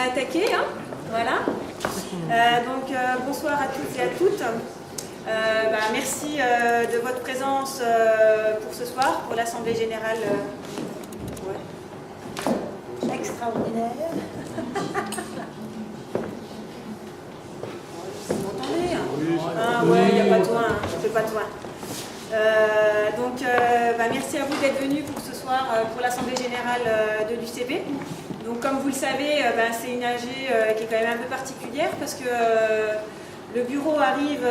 attaquer. Hein, voilà. Bonsoir à tous et à toutes. Merci de votre présence pour ce soir, pour l'Assemblée Générale extraordinaire. Vous m'entendez hein? Oui. Ah ouais, il n'y a pas de loin, je ne fais pas de loin. Merci à vous d'être venus pour ce soir pour l'Assemblée Générale de l'UCB. Donc comme vous le savez, c'est une AG qui est quand même un peu particulière parce que le bureau arrive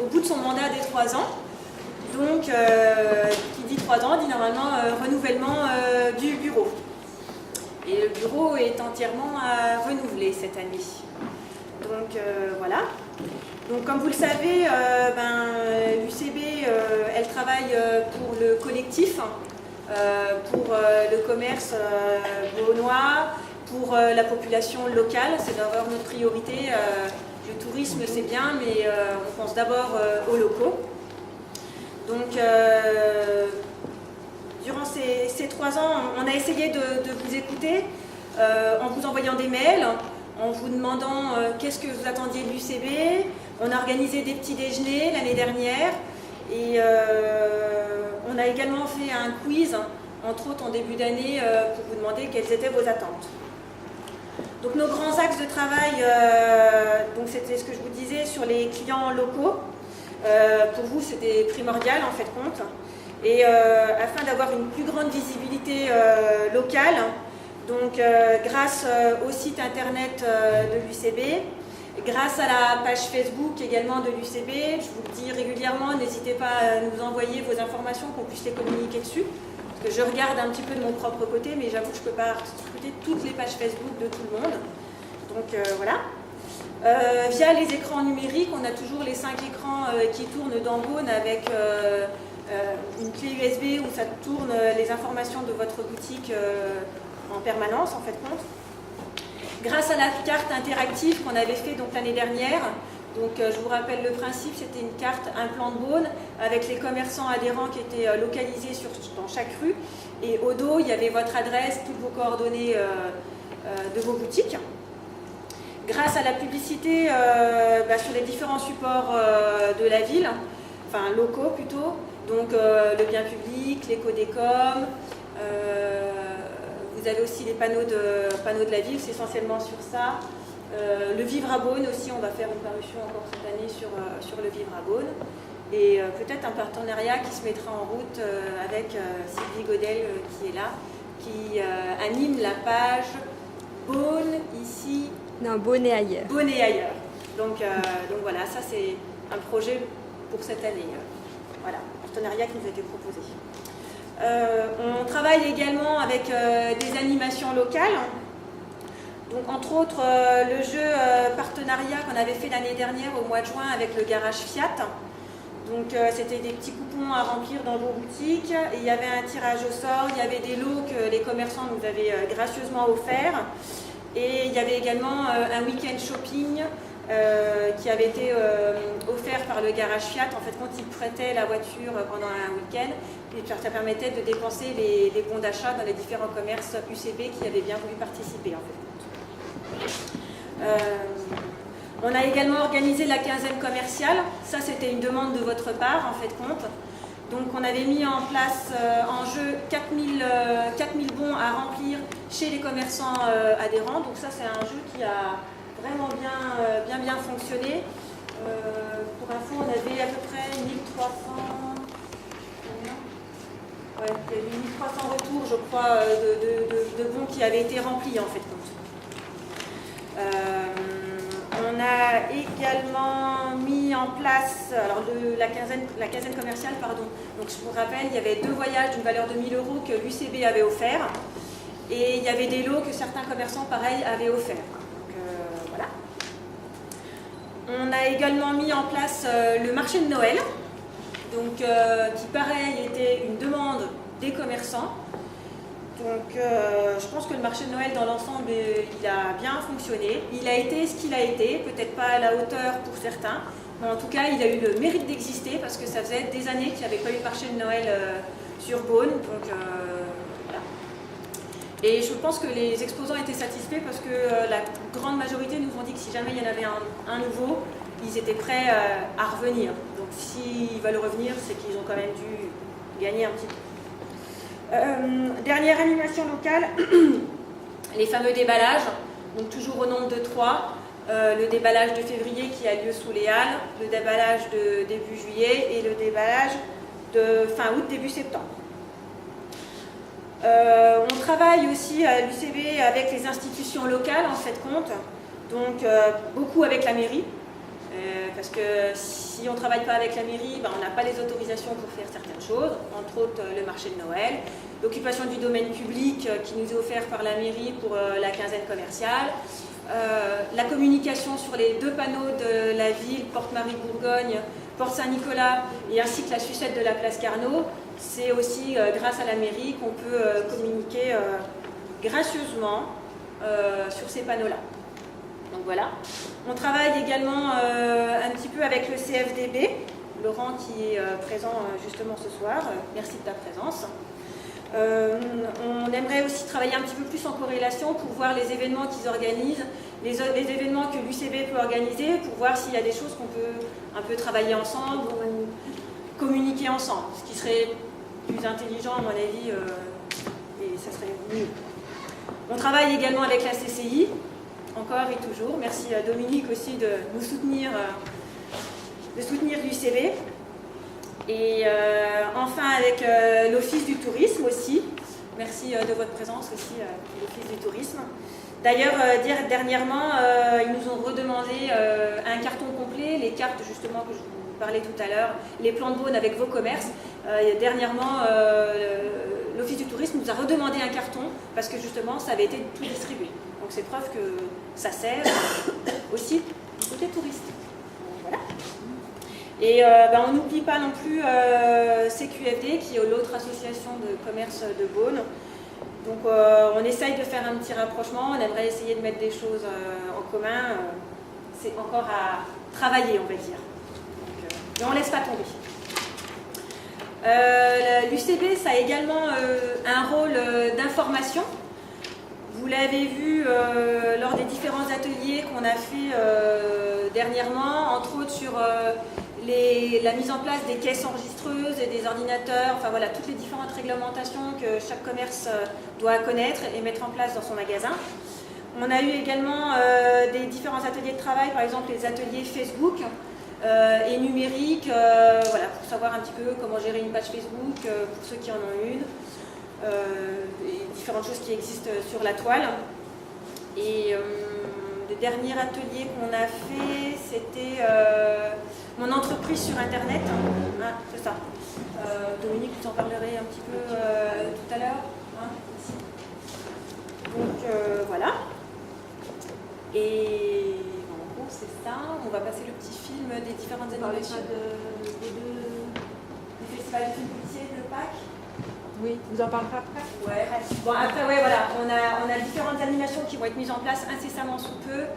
au bout de son mandat des 3 ans. Donc qui dit 3 ans dit normalement renouvellement du bureau. Et le bureau est entièrement renouvelé cette année. Donc voilà. Donc comme vous le savez, l'UCB elle travaille pour le collectif, pour le commerce beaunois, pour la population locale, c'est d'abord notre priorité. Le tourisme c'est bien, mais on pense d'abord aux locaux. Donc durant ces 3 ans, on a essayé de vous écouter en vous envoyant des mails, en vous demandant qu'est-ce que vous attendiez de l'UCB. On a organisé des petits déjeuners l'année dernière et on a également fait un quiz, entre autres en début d'année, pour vous demander quelles étaient vos attentes. Donc nos grands axes de travail, c'était ce que je vous disais sur les clients locaux. Pour vous, c'était primordial en fait compte. Et afin d'avoir une plus grande visibilité locale, donc grâce au site internet de l'UCB, grâce à la page Facebook également de l'UCB, je vous le dis régulièrement, n'hésitez pas à nous envoyer vos informations qu'on puisse les communiquer dessus. Parce que je regarde un petit peu de mon propre côté, mais j'avoue que je ne peux pas scruter toutes les pages Facebook de tout le monde. Donc voilà. Via les écrans numériques, on a toujours les 5 écrans qui tournent dans Beaune avec une clé USB où ça tourne les informations de votre boutique en permanence en fait compte. Grâce à la carte interactive qu'on avait fait l'année dernière, donc je vous rappelle le principe, c'était une carte, un plan de Beaune avec les commerçants adhérents qui étaient localisés dans chaque rue et au dos il y avait votre adresse, toutes vos coordonnées de vos boutiques. Grâce à la publicité sur les différents supports de la ville, enfin locaux plutôt, donc le bien public, l'éco-décom, vous avez aussi les panneaux de la ville, c'est essentiellement sur ça. Le Vivre à Beaune aussi, on va faire une parution encore cette année sur le Vivre à Beaune. Et peut-être un partenariat qui se mettra en route avec Sylvie Godel qui est là, qui anime la page Beaune ici. Non, Beaune et ailleurs. Beaune et ailleurs. Donc voilà, ça c'est un projet pour cette année. Voilà, partenariat qui nous a été proposé. On travaille également avec des animations locales. Donc entre autres le jeu partenariat qu'on avait fait l'année dernière au mois de juin avec le garage Fiat. Donc c'était des petits coupons à remplir dans vos boutiques et il y avait un tirage au sort, il y avait des lots que les commerçants nous avaient gracieusement offerts. Et il y avait également un week-end shopping qui avait été offert par le garage Fiat. En fait, quand ils prêtaient la voiture pendant un week-end, ça permettait de dépenser les bons d'achat dans les différents commerces UCB qui avaient bien voulu participer. En fait. On a également organisé la quinzaine commerciale. Ça, c'était une demande de votre part, en fait, compte. Donc, on avait mis en place en jeu 4000 bons à remplir chez les commerçants adhérents. Donc ça, c'est un jeu qui a vraiment bien fonctionné. Pour info, on avait à peu près 1300... Ouais, il y a eu 1300 retours, je crois, de bons qui avaient été remplis, en fait, compte. On a également mis en place la quinzaine commerciale, pardon. Donc je vous rappelle, il y avait 2 voyages d'une valeur de 1 000 € que l'UCB avait offert et il y avait des lots que certains commerçants, pareil, avaient offerts. Donc voilà. On a également mis en place le marché de Noël, donc, qui pareil était une demande des commerçants. Donc je pense que le marché de Noël dans l'ensemble, il a bien fonctionné. Il a été ce qu'il a été, peut-être pas à la hauteur pour certains, mais en tout cas il a eu le mérite d'exister parce que ça faisait des années qu'il n'y avait pas eu de marché de Noël sur Beaune. Donc, voilà. Et je pense que les exposants étaient satisfaits parce que la grande majorité nous ont dit que si jamais il y en avait un nouveau, ils étaient prêts à revenir. Donc s'ils veulent revenir, c'est qu'ils ont quand même dû gagner un petit peu. Dernière animation locale, les fameux déballages, donc toujours au nombre de 3. Le déballage de février qui a lieu sous les Halles, le déballage de début juillet et le déballage de fin août, début septembre. On travaille aussi à l'UCB avec les institutions locales en fait compte, donc beaucoup avec la mairie, parce que si on ne travaille pas avec la mairie, ben, on n'a pas les autorisations pour faire certaines choses, entre autres le marché de Noël, l'occupation du domaine public qui nous est offert par la mairie pour la quinzaine commerciale, la communication sur les 2 panneaux de la ville, Porte Marie-Bourgogne, Porte Saint-Nicolas et ainsi que la sucette de la place Carnot. C'est aussi grâce à la mairie qu'on peut communiquer gracieusement sur ces panneaux-là. Donc voilà. On travaille également un petit peu avec le CFDB, Laurent qui est présent justement ce soir. Merci de ta présence. On aimerait aussi travailler un petit peu plus en corrélation pour voir les événements qu'ils organisent, les événements que l'UCB peut organiser, pour voir s'il y a des choses qu'on peut un peu travailler ensemble ou communiquer ensemble, ce qui serait plus intelligent à mon avis et ça serait mieux. On travaille également avec la CCI, encore et toujours. Merci à Dominique aussi de nous soutenir, de soutenir l'UCB. Et enfin avec l'Office du tourisme aussi. Merci de votre présence aussi, l'Office du tourisme. D'ailleurs, dernièrement, ils nous ont redemandé un carton complet, les cartes justement que je vous parlais tout à l'heure, les plans de Beaune avec vos commerces. Dernièrement, l'Office du tourisme nous a redemandé un carton parce que justement, ça avait été tout distribué. Donc c'est preuve que ça sert aussi du côté touriste. Voilà. Et on n'oublie pas non plus CQFD, qui est l'autre association de commerce de Beaune. Donc on essaye de faire un petit rapprochement, on aimerait essayer de mettre des choses en commun. C'est encore à travailler, on va dire. Donc, mais on ne laisse pas tomber. L'UCB, ça a également un rôle d'information. Vous l'avez vu lors des différents ateliers qu'on a fait dernièrement, entre autres sur la mise en place des caisses enregistreuses et des ordinateurs, enfin voilà, toutes les différentes réglementations que chaque commerce doit connaître et mettre en place dans son magasin. On a eu également des différents ateliers de travail, par exemple les ateliers Facebook et numérique, voilà, pour savoir un petit peu comment gérer une page Facebook pour ceux qui en ont une, et différentes choses qui existent sur la toile. Et le dernier atelier qu'on a fait, c'était mon entreprise sur Internet. Ah, c'est ça. Dominique, vous en parlerez un petit peu tout à l'heure. Hein, ici. Donc voilà. Et en gros, c'est ça. On va passer le petit film des différentes animations du Festival du film policier de Pâques. Oui, vous en parlerez après. Ouais. Bon, après, ouais, voilà. On a différentes animations qui vont être mises en place incessamment sous peu.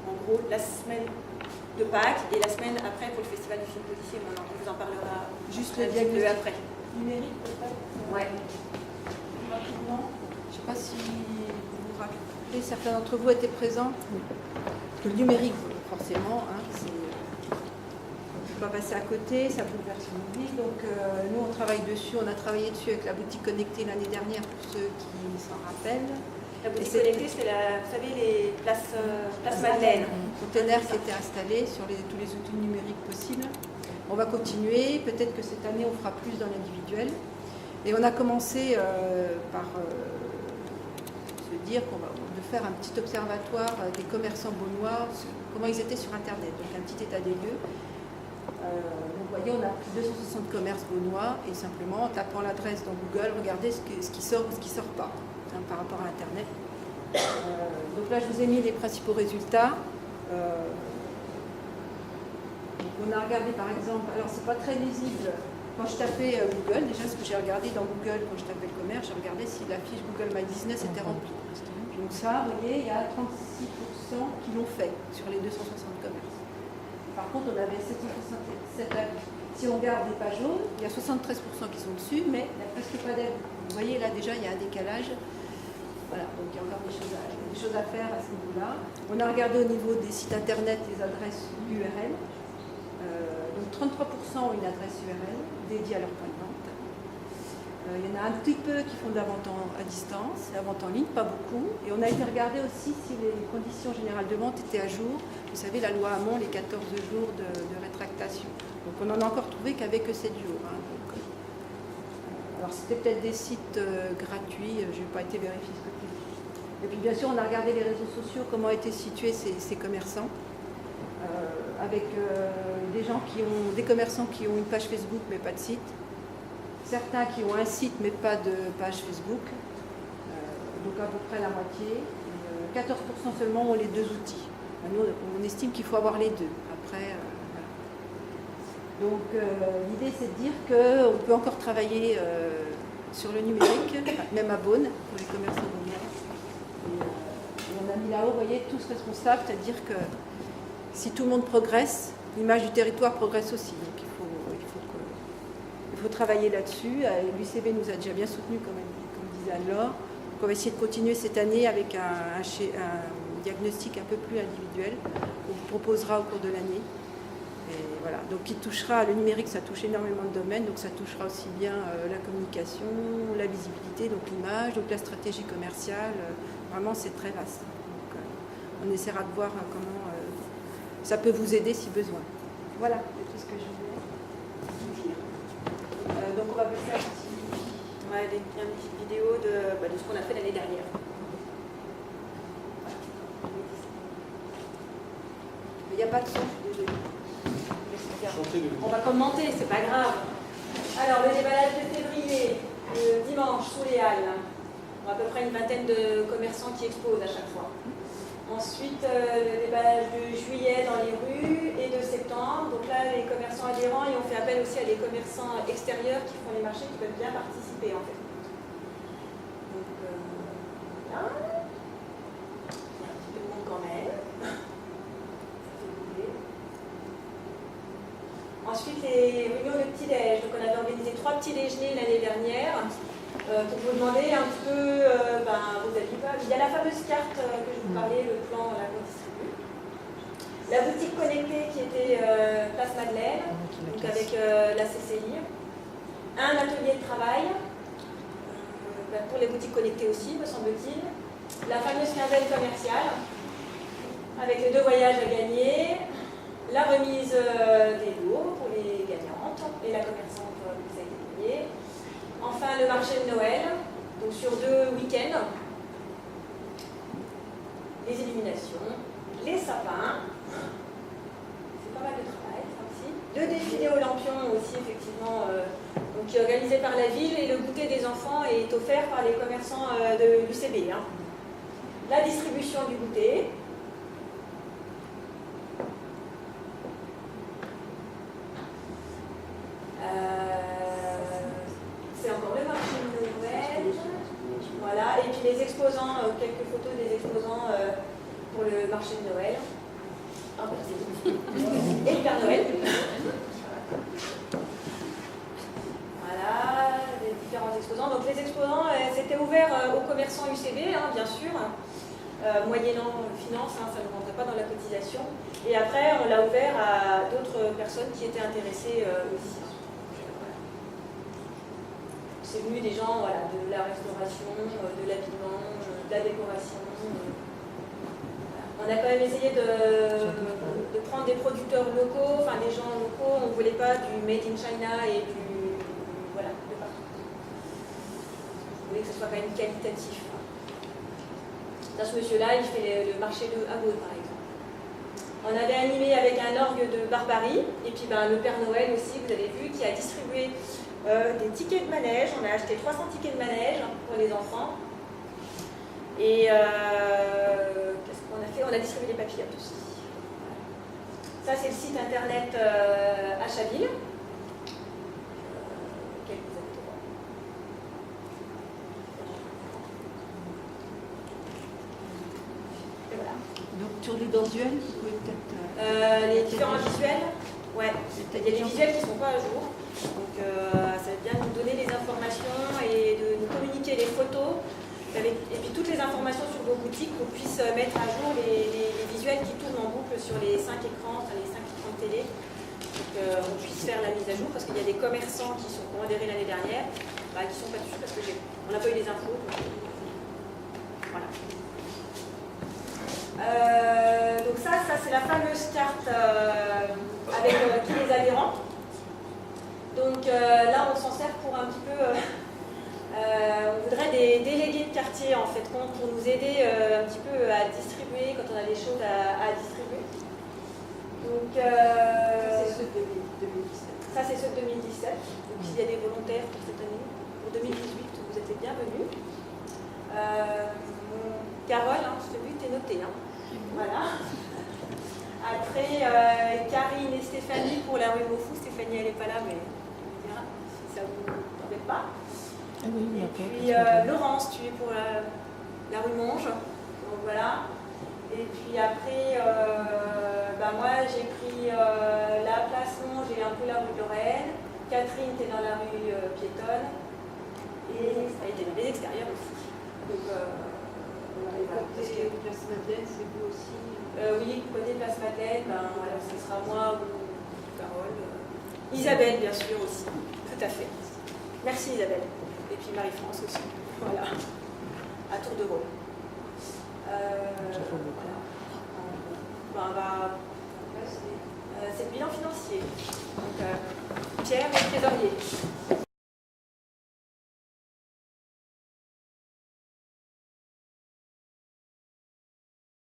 En gros, la semaine de Pâques et la semaine après pour le Festival du film policier. On vous en parlera juste le diagnostic après. Numérique, peut-être. Ouais. Rapidement. Je ne sais pas si vous vous rappelez, certains d'entre vous étaient présents. Parce que le numérique, forcément, hein, on ne peut pas passer à côté, ça bouleverse une ville. Donc nous, on travaille dessus. On a travaillé dessus avec la boutique connectée l'année dernière, pour ceux qui s'en rappellent. La boutique connectée, c'est vous savez, les places Madeleine. Container qui était installé sur tous les outils numériques possibles. On va continuer. Peut-être que cette année, on fera plus dans l'individuel. Et on a commencé par se dire de faire un petit observatoire des commerçants beaunois, comment ils étaient sur Internet. Donc un petit état des lieux. Vous voyez, on a pris 260 commerces beaunois et simplement en tapant l'adresse dans Google, regardez ce qui sort ou ce qui ne sort pas hein, par rapport à Internet. Donc là, je vous ai mis les principaux résultats. Donc on a regardé par exemple, alors c'est pas très lisible, quand je tapais Google, déjà ce que j'ai regardé dans Google, quand je tapais le commerce, j'ai regardé si la fiche Google My Business était remplie. Donc ça, vous voyez, il y a 36% qui l'ont fait sur les 260 commerces. Par contre, on avait 767 avis. Si on regarde les pages jaunes, il y a 73% qui sont dessus, mais il n'y a presque pas d'avis. Vous voyez, là déjà, il y a un décalage. Voilà, donc il y a encore des choses à faire à ce niveau-là. On a regardé au niveau des sites internet les adresses URL. Donc 33% ont une adresse URL dédiée à leur point de vente. Il y en a un petit peu qui font de la vente à distance, la vente en ligne, pas beaucoup. Et on a été regarder aussi si les conditions générales de vente étaient à jour. Vous savez, la loi Hamon, les 14 jours de rétractation. Donc on en a encore trouvé qu'avec 7 jours. Hein. Alors c'était peut-être des sites gratuits, je n'ai pas été vérifier ce côté. Et puis bien sûr, on a regardé les réseaux sociaux, comment étaient situés ces commerçants. Avec des commerçants qui ont une page Facebook mais pas de site. Certains qui ont un site mais pas de page Facebook, donc à peu près la moitié. 14% seulement ont les deux outils. Nous, on estime qu'il faut avoir les deux. Après, voilà. Donc l'idée c'est de dire qu'on peut encore travailler sur le numérique, même à Beaune, pour les commerçants beaunois. Et on a mis là-haut, vous voyez, tous responsables, c'est-à-dire que si tout le monde progresse, l'image du territoire progresse aussi. Donc il faut travailler là-dessus. L'UCB nous a déjà bien soutenus, comme disait Anne-Laure. Donc on va essayer de continuer cette année avec un diagnostic un peu plus individuel qu'on vous proposera au cours de l'année. Et voilà. Donc qui touchera, le numérique, ça touche énormément de domaines, donc ça touchera aussi bien la communication, la visibilité, donc l'image, donc la stratégie commerciale. Vraiment, c'est très vaste. Donc on essaiera de voir comment ça peut vous aider si besoin. Voilà, c'est tout ce que je voulais dire. Donc on va passer à une petite vidéo de ce qu'on a fait l'année dernière. Il n'y a pas de son, je suis désolée. On va commenter, c'est pas grave. Alors, le déballage de février, le dimanche, sous les Halles. On a à peu près une vingtaine de commerçants qui exposent à chaque fois. Ensuite, le déballage de juillet dans les rues et de septembre. Donc là, les commerçants adhérents, et on fait appel aussi à des commerçants extérieurs qui font les marchés, qui peuvent bien participer en fait. Donc là, il y a un petit peu de monde quand même. Ensuite, les réunions de petit-déj. Donc, on avait organisé 3 petits déjeuners l'année dernière pour vous demander un petit peu vos avis. Il y a la fameuse carte que je vous parlais, le plan, la redistribue. La boutique connectée qui était Place Madeleine, donc avec la CCI. Un atelier de travail pour les boutiques connectées aussi, me semble-t-il. La fameuse quinzaine commerciale avec les 2 voyages à gagner. La remise des lots pour les gagnantes et la commerçante qui a été gagnée. Enfin, le marché de Noël, donc sur 2 week-ends. Les illuminations, les sapins. C'est pas mal de travail, ça aussi. 2 défilés aux lampions aussi, effectivement, donc, qui est organisé par la ville. Et le goûter des enfants est offert par les commerçants de l'UCB. Hein. La distribution du goûter. C'est encore le marché de Noël. Voilà, et puis les exposants, quelques photos des exposants pour le marché de Noël. Ah, et le Père Noël. Voilà, les différents exposants. Donc les exposants, c'était ouvert aux commerçants UCB, hein, bien sûr, moyennant finance, hein, ça ne rentrait pas dans la cotisation. Et après, on l'a ouvert à d'autres personnes qui étaient intéressées aussi. C'est venu des gens de la restauration, de l'habillement, de la décoration. On a quand même essayé de prendre des producteurs locaux, enfin des gens locaux. On ne voulait pas du made in China et du de partout. On voulait que ce soit quand même qualitatif. Là, ce monsieur-là, il fait le marché de Habaud, par exemple. On avait animé avec un orgue de Barbarie, et puis le Père Noël aussi, vous avez vu, qui a distribué des tickets de manège. On a acheté 300 tickets de manège pour les enfants. Et qu'est-ce qu'on a fait? On a distribué des papillotes aussi. Ça, c'est le site internet Achaville. Et voilà. Donc sur les visuels, vous pouvez peut-être... les différents visuels, ouais. Il y a des visuels qui ne sont pas à jour. Donc ça va bien nous donner les informations et de nous communiquer les photos Et puis toutes les informations sur vos boutiques, qu'on puisse mettre à jour les visuels qui tournent en boucle sur les 5 écrans, enfin les 5 écrans de télé. Donc on puisse faire la mise à jour, parce qu'il y a des commerçants qui ont adhéré l'année dernière, qui ne sont pas dessus parce qu'on n'a pas eu les infos. Donc, voilà. Donc ça c'est la fameuse carte avec tous les adhérents. Donc là, on s'en sert pour un petit peu... on voudrait des délégués de quartier, en fait, pour nous aider un petit peu à distribuer quand on a des choses à distribuer. Donc, C'est ceux de 2017. Ça, c'est ceux de 2017. Donc, s'il y a des volontaires pour cette année, pour 2018, vous êtes les bienvenus. Carole, hein, celui t'es noté. Hein. Voilà. Après, Karine et Stéphanie pour la rue Mofou. Stéphanie, elle n'est pas là, mais on verra si ça vous embête pas. Ah oui, Et puis Laurence, tu es pour la rue Monge. Donc voilà. Et puis après, moi j'ai pris la place Monge et un peu la rue de Lorraine. Catherine, tu es dans la rue piétonne. Et elle était dans les extérieurs aussi. Donc, Côté Place Madeleine, c'est vous aussi oui, côté Place Madeleine, alors ce sera moi ou Carole. Isabelle, bien sûr, aussi. Tout à fait. Merci Isabelle. Et puis Marie-France aussi. Voilà. À tour de rôle. C'est le bilan financier. Donc, Pierre, le trésorier.